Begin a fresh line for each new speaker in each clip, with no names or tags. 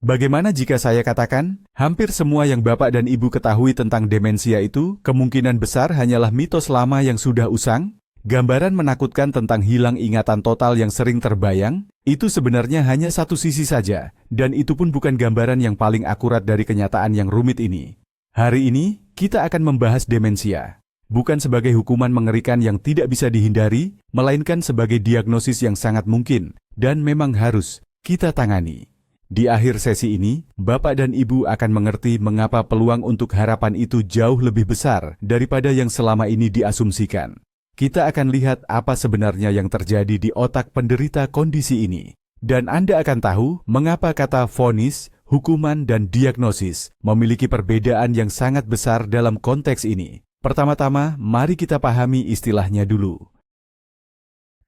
Bagaimana jika saya katakan, hampir semua yang Bapak dan Ibu ketahui tentang demensia itu kemungkinan besar hanyalah mitos lama yang sudah usang? Gambaran menakutkan tentang hilang ingatan total yang sering terbayang, itu sebenarnya hanya satu sisi saja, dan itu pun bukan gambaran yang paling akurat dari kenyataan yang rumit ini. Hari ini, kita akan membahas demensia. Bukan sebagai hukuman mengerikan yang tidak bisa dihindari, melainkan sebagai diagnosis yang sangat mungkin, dan memang harus kita tangani. Di akhir sesi ini, Bapak dan Ibu akan mengerti mengapa peluang untuk harapan itu jauh lebih besar daripada yang selama ini diasumsikan. Kita akan lihat apa sebenarnya yang terjadi di otak penderita kondisi ini. Dan Anda akan tahu mengapa kata vonis, hukuman, dan diagnosis memiliki perbedaan yang sangat besar dalam konteks ini. Pertama-tama, mari kita pahami istilahnya dulu.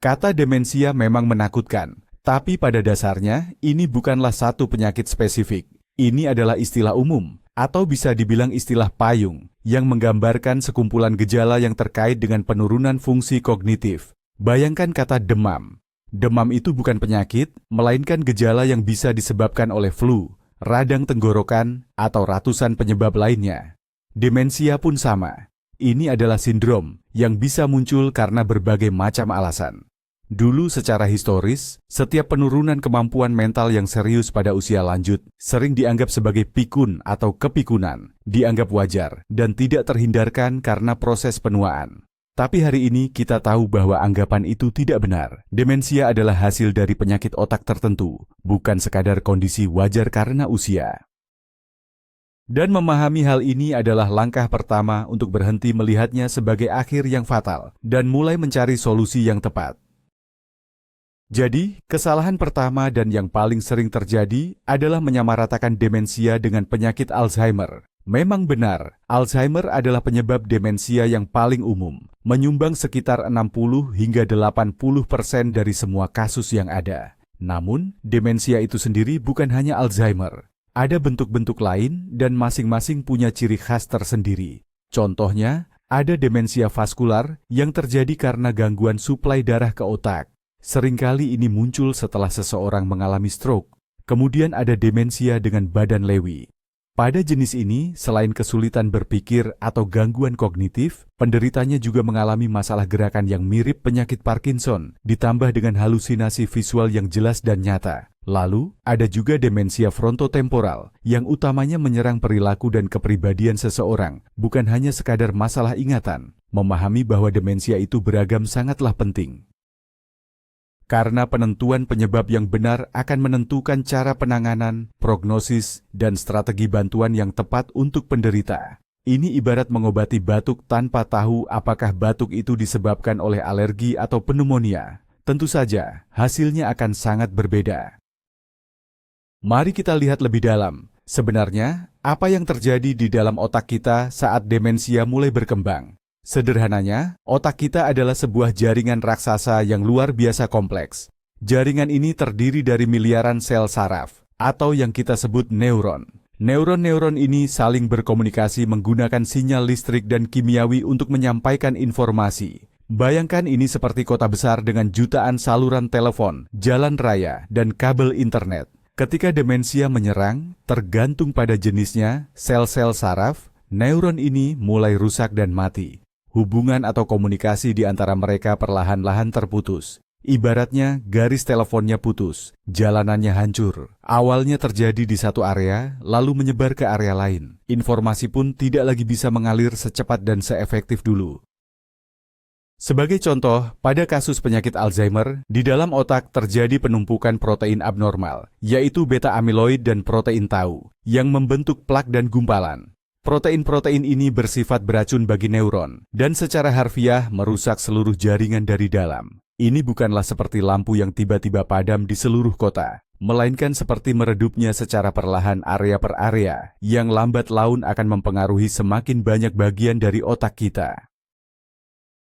Kata demensia memang menakutkan, tapi pada dasarnya ini bukanlah satu penyakit spesifik. Ini adalah istilah umum, atau bisa dibilang istilah payung, yang menggambarkan sekumpulan gejala yang terkait dengan penurunan fungsi kognitif. Bayangkan kata demam. Demam itu bukan penyakit, melainkan gejala yang bisa disebabkan oleh flu, radang tenggorokan, atau ratusan penyebab lainnya. Demensia pun sama. Ini adalah sindrom yang bisa muncul karena berbagai macam alasan. Dulu secara historis, setiap penurunan kemampuan mental yang serius pada usia lanjut sering dianggap sebagai pikun atau kepikunan, dianggap wajar dan tidak terhindarkan karena proses penuaan. Tapi hari ini kita tahu bahwa anggapan itu tidak benar. Demensia adalah hasil dari penyakit otak tertentu, bukan sekadar kondisi wajar karena usia. Dan memahami hal ini adalah langkah pertama untuk berhenti melihatnya sebagai akhir yang fatal dan mulai mencari solusi yang tepat. Jadi, kesalahan pertama dan yang paling sering terjadi adalah menyamaratakan demensia dengan penyakit Alzheimer. Memang benar, Alzheimer adalah penyebab demensia yang paling umum, menyumbang sekitar 60 hingga 80% dari semua kasus yang ada. Namun, demensia itu sendiri bukan hanya Alzheimer. Ada bentuk-bentuk lain dan masing-masing punya ciri khas tersendiri. Contohnya, ada demensia vaskular yang terjadi karena gangguan suplai darah ke otak. Seringkali ini muncul setelah seseorang mengalami stroke. Kemudian ada demensia dengan badan lewi. Pada jenis ini, selain kesulitan berpikir atau gangguan kognitif, penderitanya juga mengalami masalah gerakan yang mirip penyakit Parkinson, ditambah dengan halusinasi visual yang jelas dan nyata. Lalu, ada juga demensia frontotemporal, yang utamanya menyerang perilaku dan kepribadian seseorang, bukan hanya sekadar masalah ingatan. Memahami bahwa demensia itu beragam sangatlah penting. Karena penentuan penyebab yang benar akan menentukan cara penanganan, prognosis, dan strategi bantuan yang tepat untuk penderita. Ini ibarat mengobati batuk tanpa tahu apakah batuk itu disebabkan oleh alergi atau pneumonia. Tentu saja, hasilnya akan sangat berbeda. Mari kita lihat lebih dalam. Sebenarnya, apa yang terjadi di dalam otak kita saat demensia mulai berkembang? Sederhananya, otak kita adalah sebuah jaringan raksasa yang luar biasa kompleks. Jaringan ini terdiri dari miliaran sel saraf, atau yang kita sebut neuron. Neuron-neuron ini saling berkomunikasi menggunakan sinyal listrik dan kimiawi untuk menyampaikan informasi. Bayangkan ini seperti kota besar dengan jutaan saluran telepon, jalan raya, dan kabel internet. Ketika demensia menyerang, tergantung pada jenisnya, sel-sel saraf, neuron ini mulai rusak dan mati. Hubungan atau komunikasi di antara mereka perlahan-lahan terputus. Ibaratnya garis teleponnya putus, jalanannya hancur. Awalnya terjadi di satu area, lalu menyebar ke area lain. Informasi pun tidak lagi bisa mengalir secepat dan seefektif dulu. Sebagai contoh, pada kasus penyakit Alzheimer, di dalam otak terjadi penumpukan protein abnormal, yaitu beta-amiloid dan protein tau, yang membentuk plak dan gumpalan. Protein-protein ini bersifat beracun bagi neuron, dan secara harfiah merusak seluruh jaringan dari dalam. Ini bukanlah seperti lampu yang tiba-tiba padam di seluruh kota, melainkan seperti meredupnya secara perlahan area per area, yang lambat laun akan mempengaruhi semakin banyak bagian dari otak kita.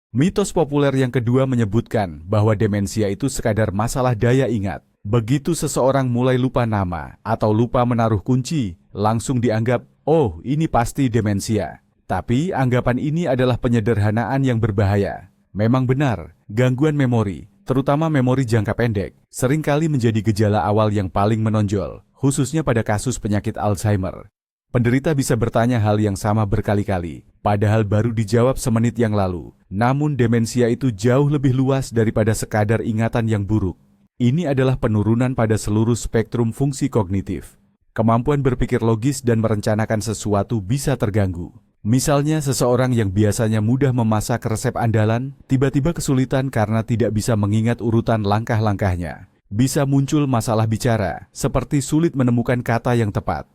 Mitos populer yang kedua menyebutkan bahwa demensia itu sekadar masalah daya ingat. Begitu seseorang mulai lupa nama atau lupa menaruh kunci, langsung dianggap, oh ini pasti demensia. Tapi anggapan ini adalah penyederhanaan yang berbahaya. Memang benar, gangguan memori, terutama memori jangka pendek, seringkali menjadi gejala awal yang paling menonjol, khususnya pada kasus penyakit Alzheimer. Penderita bisa bertanya hal yang sama berkali-kali, padahal baru dijawab semenit yang lalu. Namun demensia itu jauh lebih luas daripada sekadar ingatan yang buruk. Ini adalah penurunan pada seluruh spektrum fungsi kognitif. Kemampuan berpikir logis dan merencanakan sesuatu bisa terganggu. Misalnya seseorang yang biasanya mudah memasak resep andalan, tiba-tiba kesulitan karena tidak bisa mengingat urutan langkah-langkahnya. Bisa muncul masalah bicara, seperti sulit menemukan kata yang tepat.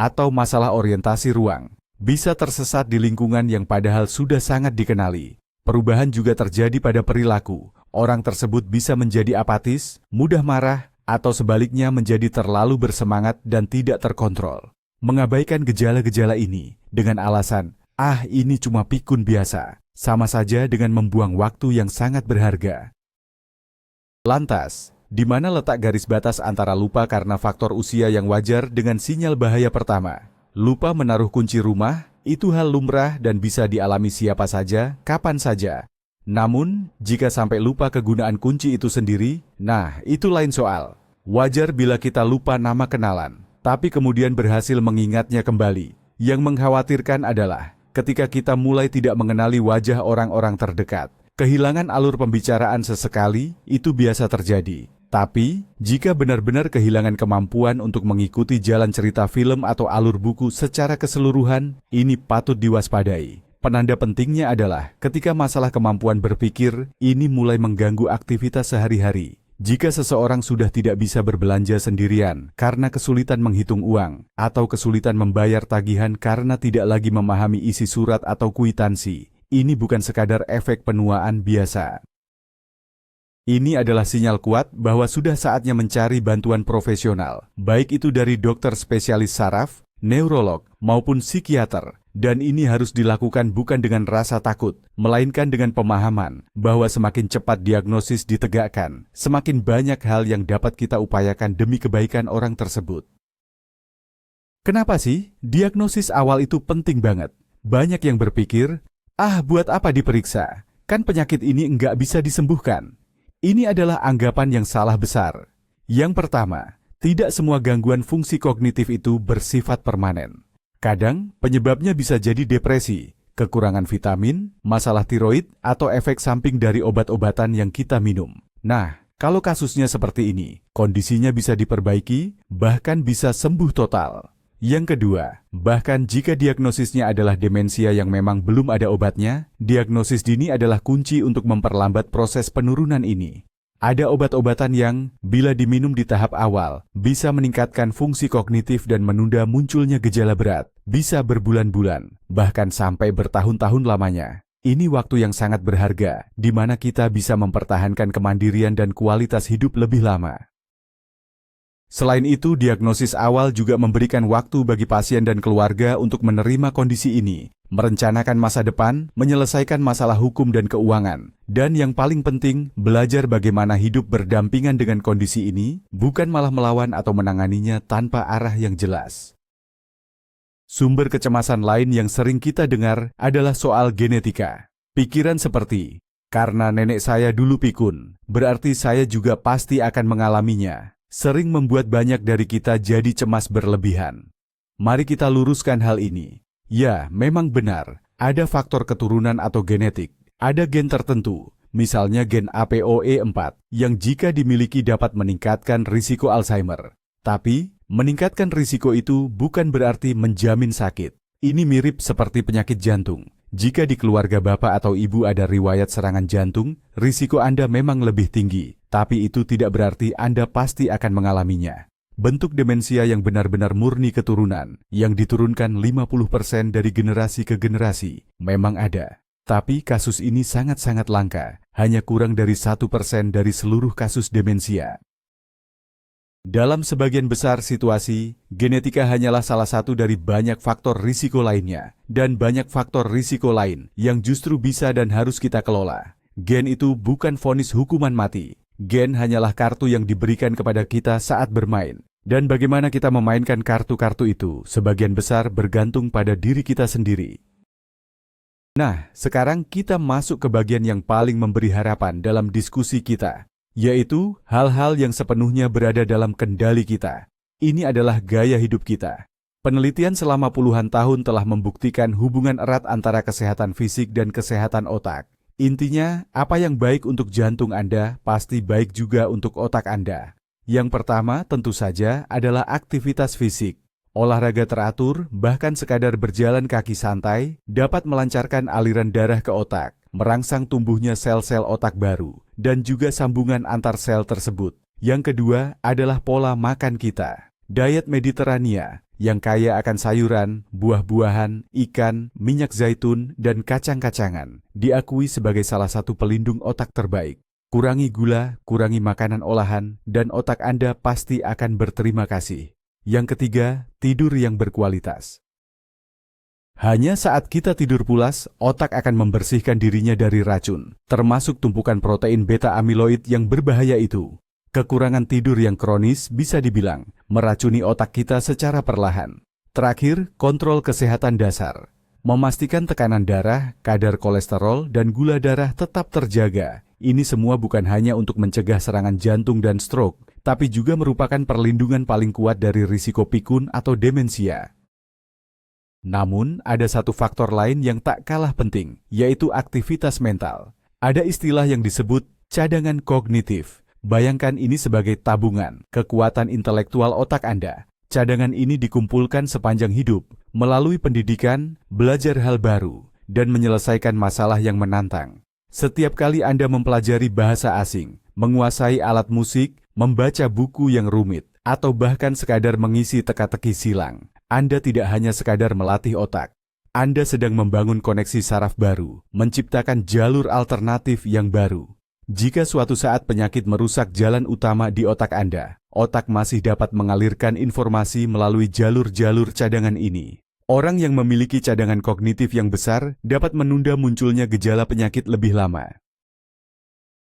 Atau masalah orientasi ruang, bisa tersesat di lingkungan yang padahal sudah sangat dikenali. Perubahan juga terjadi pada perilaku. Orang tersebut bisa menjadi apatis, mudah marah, atau sebaliknya menjadi terlalu bersemangat dan tidak terkontrol. Mengabaikan gejala-gejala ini dengan alasan, ini cuma pikun biasa, sama saja dengan membuang waktu yang sangat berharga. Lantas, di mana letak garis batas antara lupa karena faktor usia yang wajar dengan sinyal bahaya pertama? Lupa menaruh kunci rumah, itu hal lumrah dan bisa dialami siapa saja, kapan saja. Namun, jika sampai lupa kegunaan kunci itu sendiri, itu lain soal. Wajar bila kita lupa nama kenalan, tapi kemudian berhasil mengingatnya kembali. Yang mengkhawatirkan adalah, ketika kita mulai tidak mengenali wajah orang-orang terdekat, kehilangan alur pembicaraan sesekali, itu biasa terjadi. Tapi, jika benar-benar kehilangan kemampuan untuk mengikuti jalan cerita film atau alur buku secara keseluruhan, ini patut diwaspadai. Penanda pentingnya adalah ketika masalah kemampuan berpikir, ini mulai mengganggu aktivitas sehari-hari. Jika seseorang sudah tidak bisa berbelanja sendirian karena kesulitan menghitung uang, atau kesulitan membayar tagihan karena tidak lagi memahami isi surat atau kwitansi, ini bukan sekadar efek penuaan biasa. Ini adalah sinyal kuat bahwa sudah saatnya mencari bantuan profesional, baik itu dari dokter spesialis saraf, neurolog, maupun psikiater. Dan ini harus dilakukan bukan dengan rasa takut, melainkan dengan pemahaman bahwa semakin cepat diagnosis ditegakkan, semakin banyak hal yang dapat kita upayakan demi kebaikan orang tersebut. Kenapa sih diagnosis awal itu penting banget? Banyak yang berpikir, buat apa diperiksa? Kan penyakit ini nggak bisa disembuhkan. Ini adalah anggapan yang salah besar. Yang pertama, tidak semua gangguan fungsi kognitif itu bersifat permanen. Kadang, penyebabnya bisa jadi depresi, kekurangan vitamin, masalah tiroid, atau efek samping dari obat-obatan yang kita minum. Kalau kasusnya seperti ini, kondisinya bisa diperbaiki, bahkan bisa sembuh total. Yang kedua, bahkan jika diagnosisnya adalah demensia yang memang belum ada obatnya, diagnosis dini adalah kunci untuk memperlambat proses penurunan ini. Ada obat-obatan yang, bila diminum di tahap awal, bisa meningkatkan fungsi kognitif dan menunda munculnya gejala berat, bisa berbulan-bulan, bahkan sampai bertahun-tahun lamanya. Ini waktu yang sangat berharga, di mana kita bisa mempertahankan kemandirian dan kualitas hidup lebih lama. Selain itu, diagnosis awal juga memberikan waktu bagi pasien dan keluarga untuk menerima kondisi ini, merencanakan masa depan, menyelesaikan masalah hukum dan keuangan, dan yang paling penting, belajar bagaimana hidup berdampingan dengan kondisi ini, bukan malah melawan atau menanganinya tanpa arah yang jelas. Sumber kecemasan lain yang sering kita dengar adalah soal genetika. Pikiran seperti, karena nenek saya dulu pikun, berarti saya juga pasti akan mengalaminya. Sering membuat banyak dari kita jadi cemas berlebihan. Mari kita luruskan hal ini. Ya, memang benar, ada faktor keturunan atau genetik, ada gen tertentu, misalnya gen APOE4, yang jika dimiliki dapat meningkatkan risiko Alzheimer. Tapi, meningkatkan risiko itu bukan berarti menjamin sakit. Ini mirip seperti penyakit jantung. Jika di keluarga bapak atau ibu ada riwayat serangan jantung, risiko Anda memang lebih tinggi, tapi itu tidak berarti Anda pasti akan mengalaminya. Bentuk demensia yang benar-benar murni keturunan, yang diturunkan 50% dari generasi ke generasi, memang ada. Tapi kasus ini sangat-sangat langka, hanya kurang dari 1% dari seluruh kasus demensia. Dalam sebagian besar situasi, genetika hanyalah salah satu dari banyak faktor risiko lainnya, dan banyak faktor risiko lain yang justru bisa dan harus kita kelola. Gen itu bukan vonis hukuman mati. Gen hanyalah kartu yang diberikan kepada kita saat bermain. Dan bagaimana kita memainkan kartu-kartu itu, sebagian besar bergantung pada diri kita sendiri. Nah, sekarang kita masuk ke bagian yang paling memberi harapan dalam diskusi kita, yaitu hal-hal yang sepenuhnya berada dalam kendali kita. Ini adalah gaya hidup kita. Penelitian selama puluhan tahun telah membuktikan hubungan erat antara kesehatan fisik dan kesehatan otak. Intinya, apa yang baik untuk jantung Anda pasti baik juga untuk otak Anda. Yang pertama tentu saja adalah aktivitas fisik. Olahraga teratur, bahkan sekadar berjalan kaki santai, dapat melancarkan aliran darah ke otak, merangsang tumbuhnya sel-sel otak baru, dan juga sambungan antar sel tersebut. Yang kedua adalah pola makan kita. Diet Mediterania, yang kaya akan sayuran, buah-buahan, ikan, minyak zaitun, dan kacang-kacangan, diakui sebagai salah satu pelindung otak terbaik. Kurangi gula, kurangi makanan olahan, dan otak Anda pasti akan berterima kasih. Yang ketiga, tidur yang berkualitas. Hanya saat kita tidur pulas, otak akan membersihkan dirinya dari racun, termasuk tumpukan protein beta amiloid yang berbahaya itu. Kekurangan tidur yang kronis bisa dibilang meracuni otak kita secara perlahan. Terakhir, kontrol kesehatan dasar. Memastikan tekanan darah, kadar kolesterol, dan gula darah tetap terjaga. Ini semua bukan hanya untuk mencegah serangan jantung dan stroke, tapi juga merupakan perlindungan paling kuat dari risiko pikun atau demensia. Namun, ada satu faktor lain yang tak kalah penting, yaitu aktivitas mental. Ada istilah yang disebut cadangan kognitif. Bayangkan ini sebagai tabungan, kekuatan intelektual otak Anda. Cadangan ini dikumpulkan sepanjang hidup, melalui pendidikan, belajar hal baru, dan menyelesaikan masalah yang menantang. Setiap kali Anda mempelajari bahasa asing, menguasai alat musik, membaca buku yang rumit, atau bahkan sekadar mengisi teka-teki silang, Anda tidak hanya sekadar melatih otak. Anda sedang membangun koneksi saraf baru, menciptakan jalur alternatif yang baru. Jika suatu saat penyakit merusak jalan utama di otak Anda, otak masih dapat mengalirkan informasi melalui jalur-jalur cadangan ini. Orang yang memiliki cadangan kognitif yang besar dapat menunda munculnya gejala penyakit lebih lama.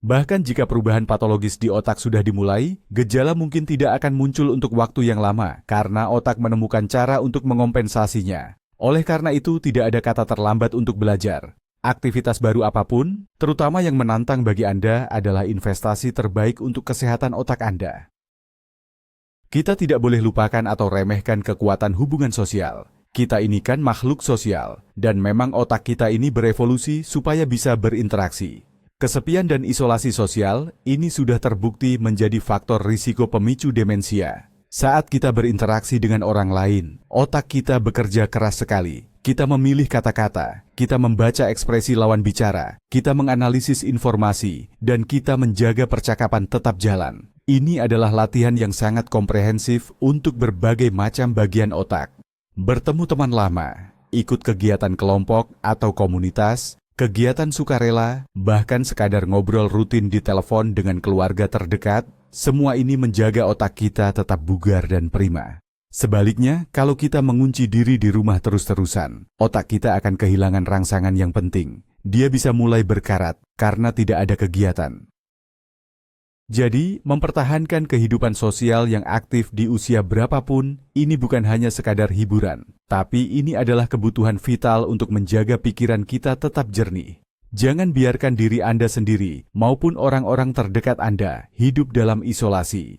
Bahkan jika perubahan patologis di otak sudah dimulai, gejala mungkin tidak akan muncul untuk waktu yang lama karena otak menemukan cara untuk mengompensasinya. Oleh karena itu, tidak ada kata terlambat untuk belajar. Aktivitas baru apapun, terutama yang menantang bagi Anda, adalah investasi terbaik untuk kesehatan otak Anda. Kita tidak boleh lupakan atau remehkan kekuatan hubungan sosial. Kita ini kan makhluk sosial, dan memang otak kita ini berevolusi supaya bisa berinteraksi. Kesepian dan isolasi sosial ini sudah terbukti menjadi faktor risiko pemicu demensia. Saat kita berinteraksi dengan orang lain, otak kita bekerja keras sekali. Kita memilih kata-kata, kita membaca ekspresi lawan bicara, kita menganalisis informasi, dan kita menjaga percakapan tetap jalan. Ini adalah latihan yang sangat komprehensif untuk berbagai macam bagian otak. Bertemu teman lama, ikut kegiatan kelompok atau komunitas, kegiatan sukarela, bahkan sekadar ngobrol rutin di telepon dengan keluarga terdekat, semua ini menjaga otak kita tetap bugar dan prima. Sebaliknya, kalau kita mengunci diri di rumah terus-terusan, otak kita akan kehilangan rangsangan yang penting. Dia bisa mulai berkarat karena tidak ada kegiatan. Jadi, mempertahankan kehidupan sosial yang aktif di usia berapapun, ini bukan hanya sekadar hiburan, tapi ini adalah kebutuhan vital untuk menjaga pikiran kita tetap jernih. Jangan biarkan diri Anda sendiri maupun orang-orang terdekat Anda hidup dalam isolasi.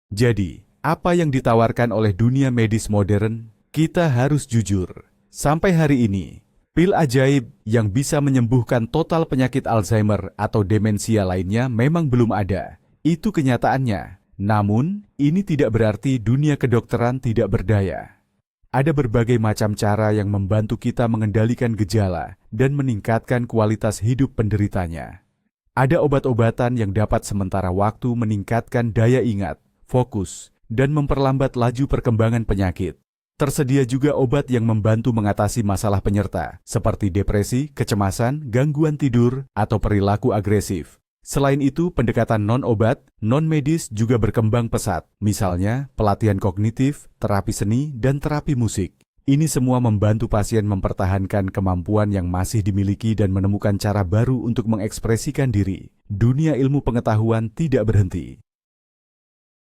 Jadi, apa yang ditawarkan oleh dunia medis modern, kita harus jujur. Sampai hari ini, pil ajaib yang bisa menyembuhkan total penyakit Alzheimer atau demensia lainnya memang belum ada. Itu kenyataannya. Namun, ini tidak berarti dunia kedokteran tidak berdaya. Ada berbagai macam cara yang membantu kita mengendalikan gejala dan meningkatkan kualitas hidup penderitanya. Ada obat-obatan yang dapat sementara waktu meningkatkan daya ingat, fokus, dan memperlambat laju perkembangan penyakit. Tersedia juga obat yang membantu mengatasi masalah penyerta, seperti depresi, kecemasan, gangguan tidur, atau perilaku agresif. Selain itu, pendekatan non-obat, non-medis juga berkembang pesat, misalnya pelatihan kognitif, terapi seni, dan terapi musik. Ini semua membantu pasien mempertahankan kemampuan yang masih dimiliki dan menemukan cara baru untuk mengekspresikan diri. Dunia ilmu pengetahuan tidak berhenti.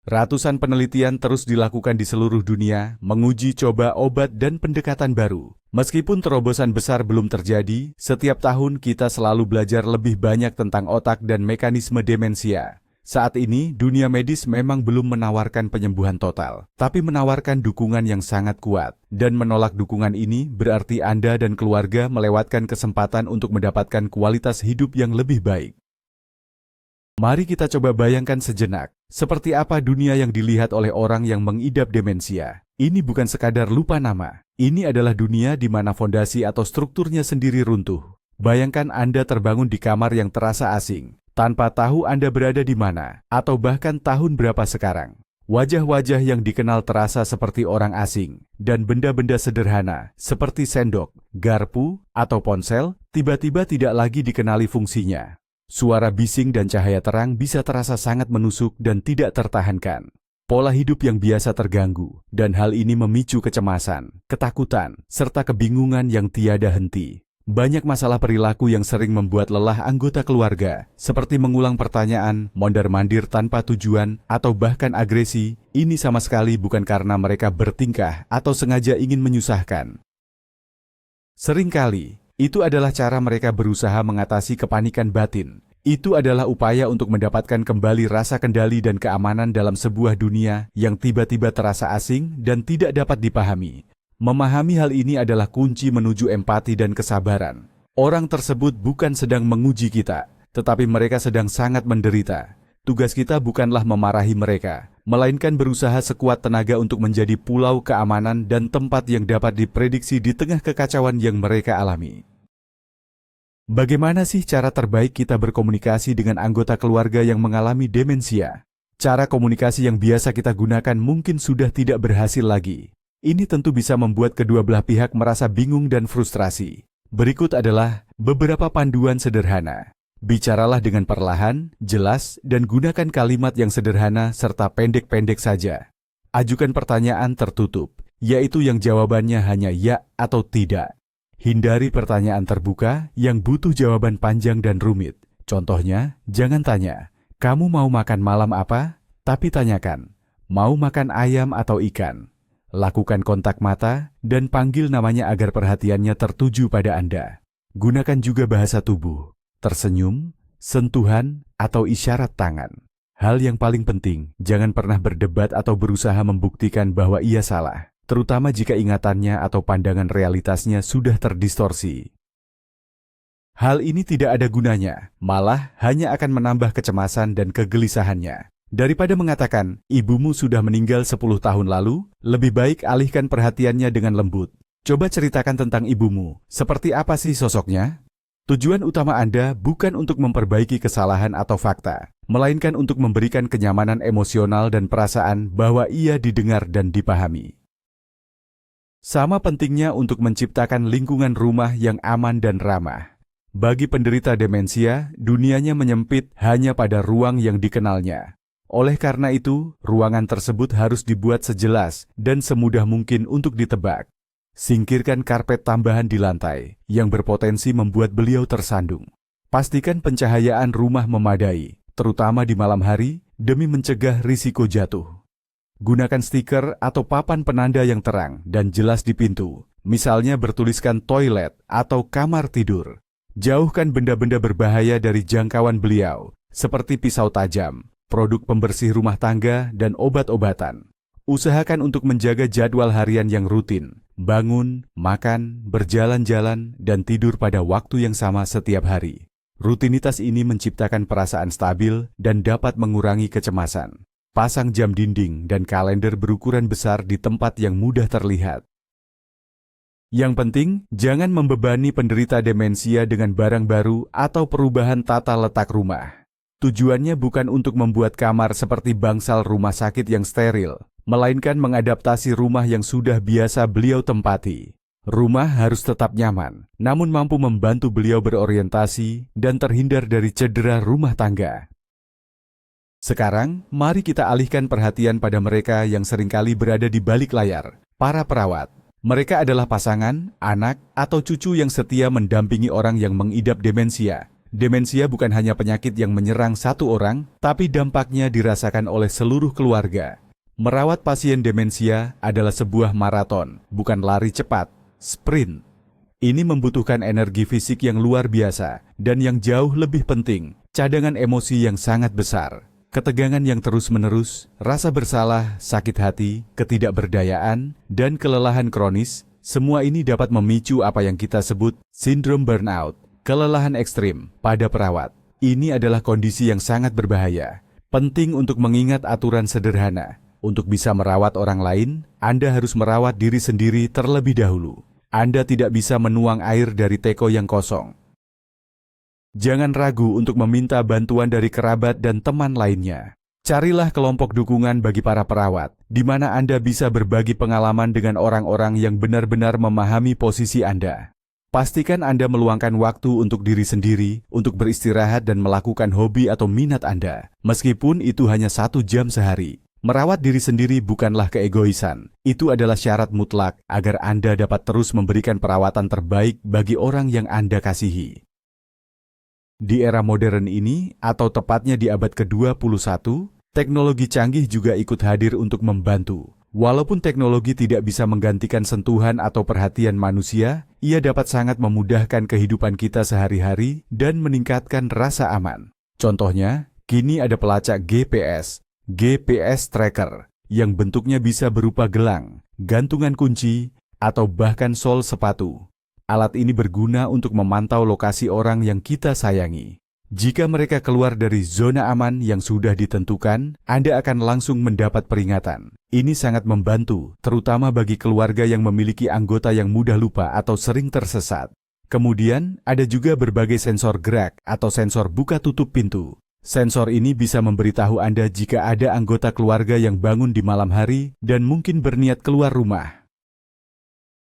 Ratusan penelitian terus dilakukan di seluruh dunia, menguji coba obat dan pendekatan baru. Meskipun terobosan besar belum terjadi, setiap tahun kita selalu belajar lebih banyak tentang otak dan mekanisme demensia. Saat ini, dunia medis memang belum menawarkan penyembuhan total, tapi menawarkan dukungan yang sangat kuat. Dan menolak dukungan ini berarti Anda dan keluarga melewatkan kesempatan untuk mendapatkan kualitas hidup yang lebih baik. Mari kita coba bayangkan sejenak, seperti apa dunia yang dilihat oleh orang yang mengidap demensia. Ini bukan sekadar lupa nama, ini adalah dunia di mana fondasi atau strukturnya sendiri runtuh. Bayangkan Anda terbangun di kamar yang terasa asing, tanpa tahu Anda berada di mana, atau bahkan tahun berapa sekarang. Wajah-wajah yang dikenal terasa seperti orang asing, dan benda-benda sederhana, seperti sendok, garpu, atau ponsel, tiba-tiba tidak lagi dikenali fungsinya. Suara bising dan cahaya terang bisa terasa sangat menusuk dan tidak tertahankan. Pola hidup yang biasa terganggu, dan hal ini memicu kecemasan, ketakutan, serta kebingungan yang tiada henti. Banyak masalah perilaku yang sering membuat lelah anggota keluarga, seperti mengulang pertanyaan, mondar-mandir tanpa tujuan, atau bahkan agresi. Ini sama sekali bukan karena mereka bertingkah atau sengaja ingin menyusahkan. Seringkali, itu adalah cara mereka berusaha mengatasi kepanikan batin. Itu adalah upaya untuk mendapatkan kembali rasa kendali dan keamanan dalam sebuah dunia yang tiba-tiba terasa asing dan tidak dapat dipahami. Memahami hal ini adalah kunci menuju empati dan kesabaran. Orang tersebut bukan sedang menguji kita, tetapi mereka sedang sangat menderita. Tugas kita bukanlah memarahi mereka, melainkan berusaha sekuat tenaga untuk menjadi pulau keamanan dan tempat yang dapat diprediksi di tengah kekacauan yang mereka alami. Bagaimana sih cara terbaik kita berkomunikasi dengan anggota keluarga yang mengalami demensia? Cara komunikasi yang biasa kita gunakan mungkin sudah tidak berhasil lagi. Ini tentu bisa membuat kedua belah pihak merasa bingung dan frustrasi. Berikut adalah beberapa panduan sederhana. Bicaralah dengan perlahan, jelas, dan gunakan kalimat yang sederhana serta pendek-pendek saja. Ajukan pertanyaan tertutup, yaitu yang jawabannya hanya ya atau tidak. Hindari pertanyaan terbuka yang butuh jawaban panjang dan rumit. Contohnya, jangan tanya, "Kamu mau makan malam apa?" Tapi tanyakan, "Mau makan ayam atau ikan?" Lakukan kontak mata dan panggil namanya agar perhatiannya tertuju pada Anda. Gunakan juga bahasa tubuh, tersenyum, sentuhan, atau isyarat tangan. Hal yang paling penting, jangan pernah berdebat atau berusaha membuktikan bahwa ia salah, terutama jika ingatannya atau pandangan realitasnya sudah terdistorsi. Hal ini tidak ada gunanya, malah hanya akan menambah kecemasan dan kegelisahannya. Daripada mengatakan, "Ibumu sudah meninggal 10 tahun lalu," lebih baik alihkan perhatiannya dengan lembut. Coba ceritakan tentang ibumu, seperti apa sih sosoknya? Tujuan utama Anda bukan untuk memperbaiki kesalahan atau fakta, melainkan untuk memberikan kenyamanan emosional dan perasaan bahwa ia didengar dan dipahami. Sama pentingnya untuk menciptakan lingkungan rumah yang aman dan ramah. Bagi penderita demensia, dunianya menyempit hanya pada ruang yang dikenalnya. Oleh karena itu, ruangan tersebut harus dibuat sejelas dan semudah mungkin untuk ditebak. Singkirkan karpet tambahan di lantai yang berpotensi membuat beliau tersandung. Pastikan pencahayaan rumah memadai, terutama di malam hari, demi mencegah risiko jatuh. Gunakan stiker atau papan penanda yang terang dan jelas di pintu, misalnya bertuliskan toilet atau kamar tidur. Jauhkan benda-benda berbahaya dari jangkauan beliau, seperti pisau tajam, produk pembersih rumah tangga, dan obat-obatan. Usahakan untuk menjaga jadwal harian yang rutin, bangun, makan, berjalan-jalan, dan tidur pada waktu yang sama setiap hari. Rutinitas ini menciptakan perasaan stabil dan dapat mengurangi kecemasan. Pasang jam dinding dan kalender berukuran besar di tempat yang mudah terlihat. Yang penting, jangan membebani penderita demensia dengan barang baru atau perubahan tata letak rumah. Tujuannya bukan untuk membuat kamar seperti bangsal rumah sakit yang steril, melainkan mengadaptasi rumah yang sudah biasa beliau tempati. Rumah harus tetap nyaman, namun mampu membantu beliau berorientasi dan terhindar dari cedera rumah tangga. Sekarang, mari kita alihkan perhatian pada mereka yang seringkali berada di balik layar, para perawat. Mereka adalah pasangan, anak, atau cucu yang setia mendampingi orang yang mengidap demensia. Demensia bukan hanya penyakit yang menyerang satu orang, tapi dampaknya dirasakan oleh seluruh keluarga. Merawat pasien demensia adalah sebuah maraton, bukan lari cepat, sprint. Ini membutuhkan energi fisik yang luar biasa, dan yang jauh lebih penting, cadangan emosi yang sangat besar. Ketegangan yang terus-menerus, rasa bersalah, sakit hati, ketidakberdayaan, dan kelelahan kronis, semua ini dapat memicu apa yang kita sebut sindrom burnout, kelelahan ekstrim pada perawat. Ini adalah kondisi yang sangat berbahaya. Penting untuk mengingat aturan sederhana. Untuk bisa merawat orang lain, Anda harus merawat diri sendiri terlebih dahulu. Anda tidak bisa menuang air dari teko yang kosong. Jangan ragu untuk meminta bantuan dari kerabat dan teman lainnya. Carilah kelompok dukungan bagi para perawat, di mana Anda bisa berbagi pengalaman dengan orang-orang yang benar-benar memahami posisi Anda. Pastikan Anda meluangkan waktu untuk diri sendiri, untuk beristirahat dan melakukan hobi atau minat Anda, meskipun itu hanya 1 jam sehari. Merawat diri sendiri bukanlah keegoisan, itu adalah syarat mutlak agar Anda dapat terus memberikan perawatan terbaik bagi orang yang Anda kasihi. Di era modern ini, atau tepatnya di abad ke-21, teknologi canggih juga ikut hadir untuk membantu. Walaupun teknologi tidak bisa menggantikan sentuhan atau perhatian manusia, ia dapat sangat memudahkan kehidupan kita sehari-hari dan meningkatkan rasa aman. Contohnya, kini ada pelacak GPS tracker, yang bentuknya bisa berupa gelang, gantungan kunci, atau bahkan sol sepatu. Alat ini berguna untuk memantau lokasi orang yang kita sayangi. Jika mereka keluar dari zona aman yang sudah ditentukan, Anda akan langsung mendapat peringatan. Ini sangat membantu, terutama bagi keluarga yang memiliki anggota yang mudah lupa atau sering tersesat. Kemudian, ada juga berbagai sensor gerak atau sensor buka tutup pintu. Sensor ini bisa memberitahu Anda jika ada anggota keluarga yang bangun di malam hari dan mungkin berniat keluar rumah.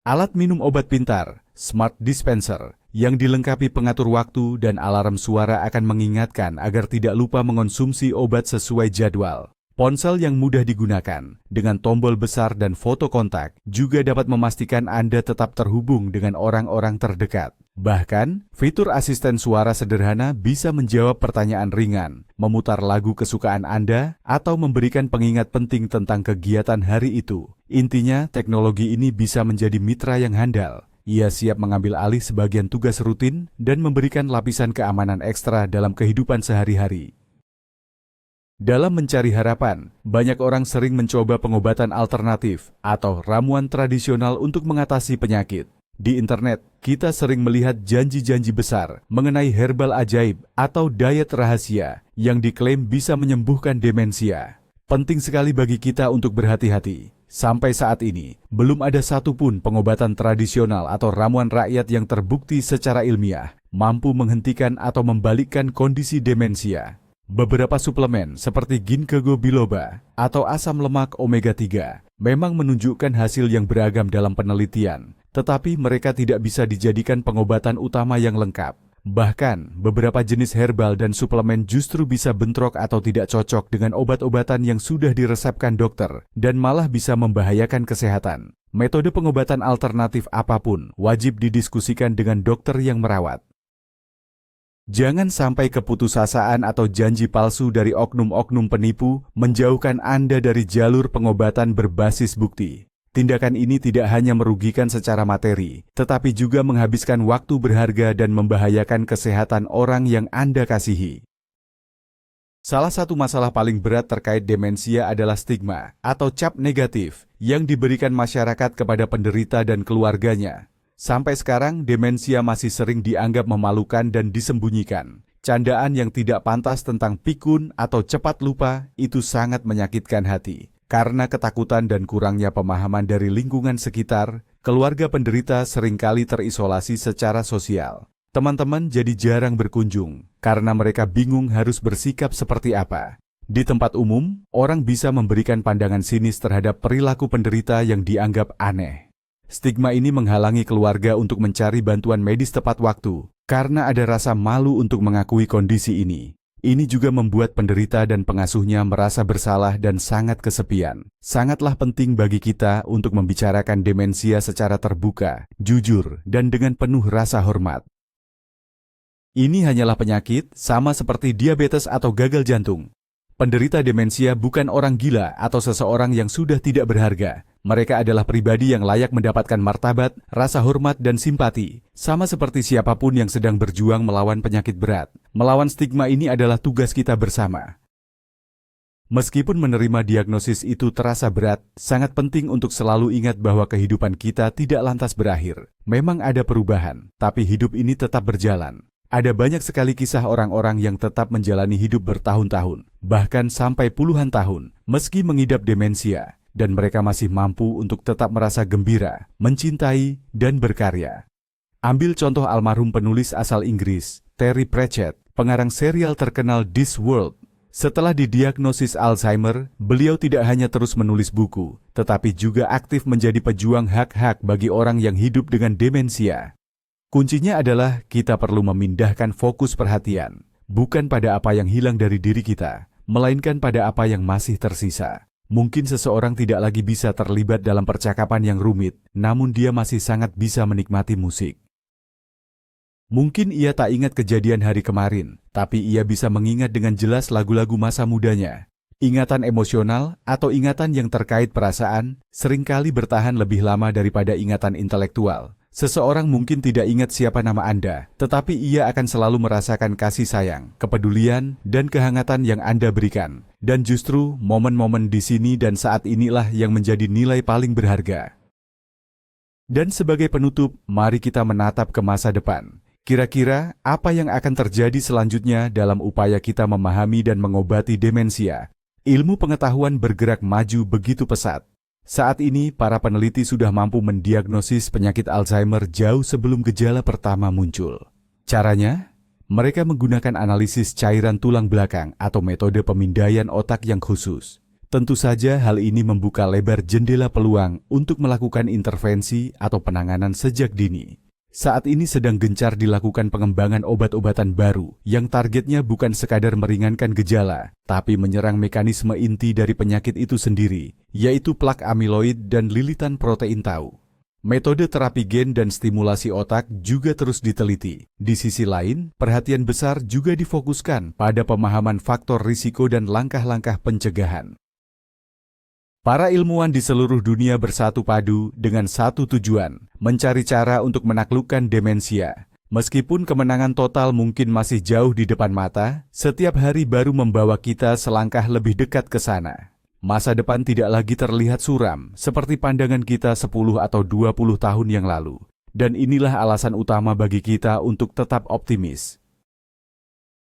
Alat minum obat pintar, Smart Dispenser, yang dilengkapi pengatur waktu dan alarm suara akan mengingatkan agar tidak lupa mengonsumsi obat sesuai jadwal. Ponsel yang mudah digunakan, dengan tombol besar dan foto kontak, juga dapat memastikan Anda tetap terhubung dengan orang-orang terdekat. Bahkan, fitur asisten suara sederhana bisa menjawab pertanyaan ringan, memutar lagu kesukaan Anda, atau memberikan pengingat penting tentang kegiatan hari itu. Intinya, teknologi ini bisa menjadi mitra yang handal. Ia siap mengambil alih sebagian tugas rutin dan memberikan lapisan keamanan ekstra dalam kehidupan sehari-hari. Dalam mencari harapan, banyak orang sering mencoba pengobatan alternatif atau ramuan tradisional untuk mengatasi penyakit. Di internet, kita sering melihat janji-janji besar mengenai herbal ajaib atau diet rahasia yang diklaim bisa menyembuhkan demensia. Penting sekali bagi kita untuk berhati-hati. Sampai saat ini, belum ada satupun pengobatan tradisional atau ramuan rakyat yang terbukti secara ilmiah mampu menghentikan atau membalikkan kondisi demensia. Beberapa suplemen seperti ginkgo biloba atau asam lemak omega 3 memang menunjukkan hasil yang beragam dalam penelitian, tetapi mereka tidak bisa dijadikan pengobatan utama yang lengkap. Bahkan, beberapa jenis herbal dan suplemen justru bisa bentrok atau tidak cocok dengan obat-obatan yang sudah diresepkan dokter dan malah bisa membahayakan kesehatan. Metode pengobatan alternatif apapun wajib didiskusikan dengan dokter yang merawat. Jangan sampai keputusasaan atau janji palsu dari oknum-oknum penipu menjauhkan Anda dari jalur pengobatan berbasis bukti. Tindakan ini tidak hanya merugikan secara materi, tetapi juga menghabiskan waktu berharga dan membahayakan kesehatan orang yang Anda kasihi. Salah satu masalah paling berat terkait demensia adalah stigma atau cap negatif yang diberikan masyarakat kepada penderita dan keluarganya. Sampai sekarang, demensia masih sering dianggap memalukan dan disembunyikan. Candaan yang tidak pantas tentang pikun atau cepat lupa itu sangat menyakitkan hati. Karena ketakutan dan kurangnya pemahaman dari lingkungan sekitar, keluarga penderita seringkali terisolasi secara sosial. Teman-teman jadi jarang berkunjung, karena mereka bingung harus bersikap seperti apa. Di tempat umum, orang bisa memberikan pandangan sinis terhadap perilaku penderita yang dianggap aneh. Stigma ini menghalangi keluarga untuk mencari bantuan medis tepat waktu, karena ada rasa malu untuk mengakui kondisi ini. Ini juga membuat penderita dan pengasuhnya merasa bersalah dan sangat kesepian. Sangatlah penting bagi kita untuk membicarakan demensia secara terbuka, jujur, dan dengan penuh rasa hormat. Ini hanyalah penyakit, sama seperti diabetes atau gagal jantung. Penderita demensia bukan orang gila atau seseorang yang sudah tidak berharga. Mereka adalah pribadi yang layak mendapatkan martabat, rasa hormat, dan simpati. Sama seperti siapapun yang sedang berjuang melawan penyakit berat. Melawan stigma ini adalah tugas kita bersama. Meskipun menerima diagnosis itu terasa berat, sangat penting untuk selalu ingat bahwa kehidupan kita tidak lantas berakhir. Memang ada perubahan, tapi hidup ini tetap berjalan. Ada banyak sekali kisah orang-orang yang tetap menjalani hidup bertahun-tahun, bahkan sampai puluhan tahun, meski mengidap demensia, dan mereka masih mampu untuk tetap merasa gembira, mencintai, dan berkarya. Ambil contoh almarhum penulis asal Inggris, Terry Pratchett, pengarang serial terkenal Discworld. Setelah didiagnosis Alzheimer, beliau tidak hanya terus menulis buku, tetapi juga aktif menjadi pejuang hak-hak bagi orang yang hidup dengan demensia. Kuncinya adalah kita perlu memindahkan fokus perhatian, bukan pada apa yang hilang dari diri kita, melainkan pada apa yang masih tersisa. Mungkin seseorang tidak lagi bisa terlibat dalam percakapan yang rumit, namun dia masih sangat bisa menikmati musik. Mungkin ia tak ingat kejadian hari kemarin, tapi ia bisa mengingat dengan jelas lagu-lagu masa mudanya. Ingatan emosional atau ingatan yang terkait perasaan seringkali bertahan lebih lama daripada ingatan intelektual. Seseorang mungkin tidak ingat siapa nama Anda, tetapi ia akan selalu merasakan kasih sayang, kepedulian, dan kehangatan yang Anda berikan. Dan justru momen-momen di sini dan saat inilah yang menjadi nilai paling berharga. Dan sebagai penutup, mari kita menatap ke masa depan. Kira-kira apa yang akan terjadi selanjutnya dalam upaya kita memahami dan mengobati demensia? Ilmu pengetahuan bergerak maju begitu pesat. Saat ini, para peneliti sudah mampu mendiagnosis penyakit Alzheimer jauh sebelum gejala pertama muncul. Caranya, mereka menggunakan analisis cairan tulang belakang atau metode pemindaian otak yang khusus. Tentu saja hal ini membuka lebar jendela peluang untuk melakukan intervensi atau penanganan sejak dini. Saat ini sedang gencar dilakukan pengembangan obat-obatan baru yang targetnya bukan sekadar meringankan gejala, tapi menyerang mekanisme inti dari penyakit itu sendiri, yaitu plak amiloid dan lilitan protein tau. Metode terapi gen dan stimulasi otak juga terus diteliti. Di sisi lain, perhatian besar juga difokuskan pada pemahaman faktor risiko dan langkah-langkah pencegahan. Para ilmuwan di seluruh dunia bersatu padu dengan satu tujuan, mencari cara untuk menaklukkan demensia. Meskipun kemenangan total mungkin masih jauh di depan mata, setiap hari baru membawa kita selangkah lebih dekat ke sana. Masa depan tidak lagi terlihat suram, seperti pandangan kita 10 atau 20 tahun yang lalu. Dan inilah alasan utama bagi kita untuk tetap optimis.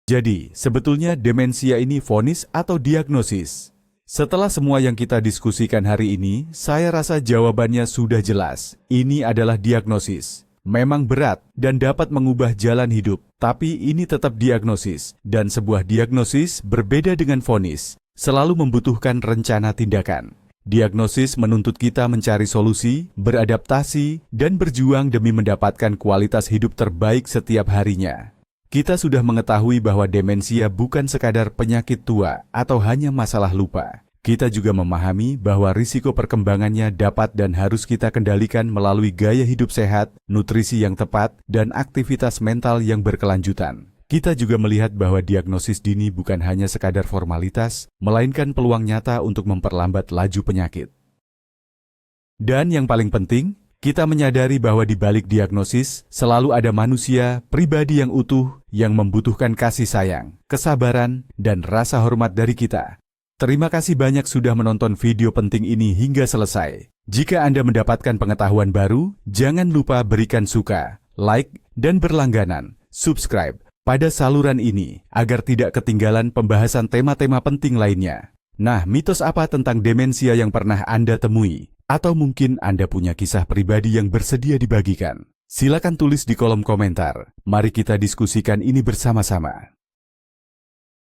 Jadi, sebetulnya demensia ini vonis atau diagnosis? Setelah semua yang kita diskusikan hari ini, saya rasa jawabannya sudah jelas. Ini adalah diagnosis. Memang berat dan dapat mengubah jalan hidup, tapi ini tetap diagnosis. Dan sebuah diagnosis berbeda dengan vonis, selalu membutuhkan rencana tindakan. Diagnosis menuntut kita mencari solusi, beradaptasi, dan berjuang demi mendapatkan kualitas hidup terbaik setiap harinya. Kita sudah mengetahui bahwa demensia bukan sekadar penyakit tua atau hanya masalah lupa. Kita juga memahami bahwa risiko perkembangannya dapat dan harus kita kendalikan melalui gaya hidup sehat, nutrisi yang tepat, dan aktivitas mental yang berkelanjutan. Kita juga melihat bahwa diagnosis dini bukan hanya sekadar formalitas, melainkan peluang nyata untuk memperlambat laju penyakit. Dan yang paling penting, kita menyadari bahwa di balik diagnosis selalu ada manusia, pribadi yang utuh, yang membutuhkan kasih sayang, kesabaran, dan rasa hormat dari kita. Terima kasih banyak sudah menonton video penting ini hingga selesai. Jika Anda mendapatkan pengetahuan baru, jangan lupa berikan suka, like, dan berlangganan, subscribe pada saluran ini, agar tidak ketinggalan pembahasan tema-tema penting lainnya. Nah, mitos apa tentang demensia yang pernah Anda temui? Atau mungkin Anda punya kisah pribadi yang bersedia dibagikan? Silakan tulis di kolom komentar. Mari kita diskusikan ini bersama-sama.